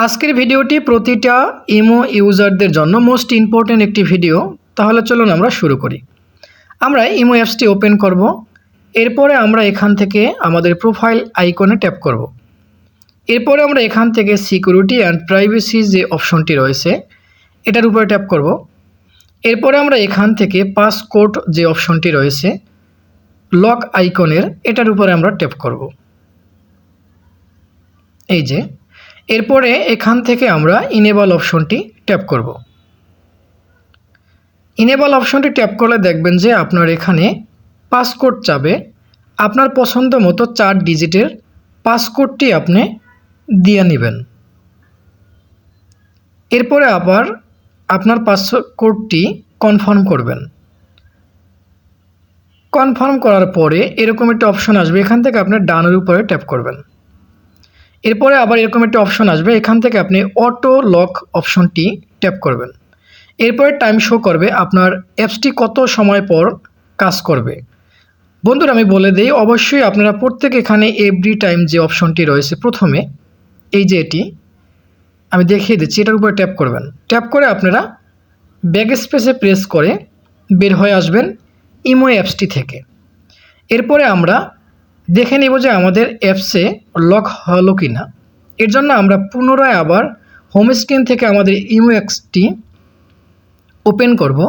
আজকের ভিডিওটি প্রতিটা ইমো ইউজারদের জন্য মোস্ট ইম্পর্ট্যান্ট একটি ভিডিও। তাহলে চলুন আমরা শুরু করি। আমরা ইমো অ্যাপসটি ওপেন করব। এরপরে আমরা এখান থেকে আমাদের প্রোফাইল আইকনে ট্যাপ করব। এরপরে আমরা এখান থেকে সিকিউরিটি অ্যান্ড প্রাইভেসি যে অপশনটি রয়েছে এটার উপরে ট্যাপ করব। এরপরে আমরা এখান থেকে পাসকোড যে অপশনটি রয়েছে লক আইকনের এটার উপরে আমরা ট্যাপ করব। এই যে এরপরে এখান থেকে আমরা ইনেবল অপশনটি ট্যাপ করব। ইনেবল অপশনটি ট্যাপ করলে দেখবেন যে আপনার এখানে পাসকোড চাবে। আপনার পছন্দ মতো 4 ডিজিটের পাসকোডটি আপনি দিয়ে নেবেন। এরপরে আবার আপনার পাসকোডটি কনফার্ম করবেন। কনফার্ম করার পরে এরকম একটা অপশন আসবে, এখান থেকে আপনি ডানের উপরে ট্যাপ করবেন। এরপরে আবার এরকম একটা অপশন আসবে, এখান থেকে আপনি অটো লক অপশনটি ট্যাপ করবেন। এরপরে টাইম শো করবে আপনার অ্যাপসটি কত সময় পর কাজ করবে। বন্ধুরা আমি বলে দিই, অবশ্যই আপনারা প্রত্যেক এখানে এভরি টাইম যে অপশনটি রয়েছে প্রথমে এই যে এটি আমি দেখিয়ে দিচ্ছি, এটার উপরে ট্যাপ করবেন। ট্যাপ করে আপনারা ব্যাক স্পেসে প্রেস করে বের হয়ে আসবেন ইমো অ্যাপসটি থেকে। এরপরে আমরা দেখে নেব যে আমাদের অ্যাপসে লক হলো কি না। এর জন্য আমরা পুনরায় আবার হোম স্ক্রিন থেকে আমাদের ইমো অ্যাপসটি ওপেন করব।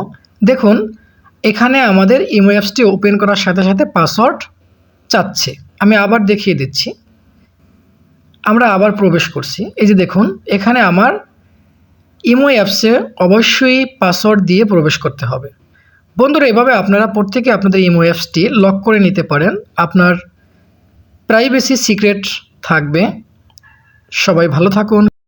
দেখুন এখানে আমাদের ইমো অ্যাপসটি ওপেন করার সাথে সাথে পাসওয়ার্ড চাচ্ছে। আমি আবার দেখিয়ে দিচ্ছি। আমরা আবার প্রবেশ করছি। এই যে দেখুন এখানে আমার ইমো অ্যাপসে অবশ্যই পাসওয়ার্ড দিয়ে প্রবেশ করতে হবে। বন্ধুরা এভাবে আপনারা প্রত্যেকে আপনাদের ইমো অ্যাপসটি লক করে নিতে পারেন। আপনার প্রাইভেসি সিক্রেট থাকবে। সবাই ভালো থাকুন।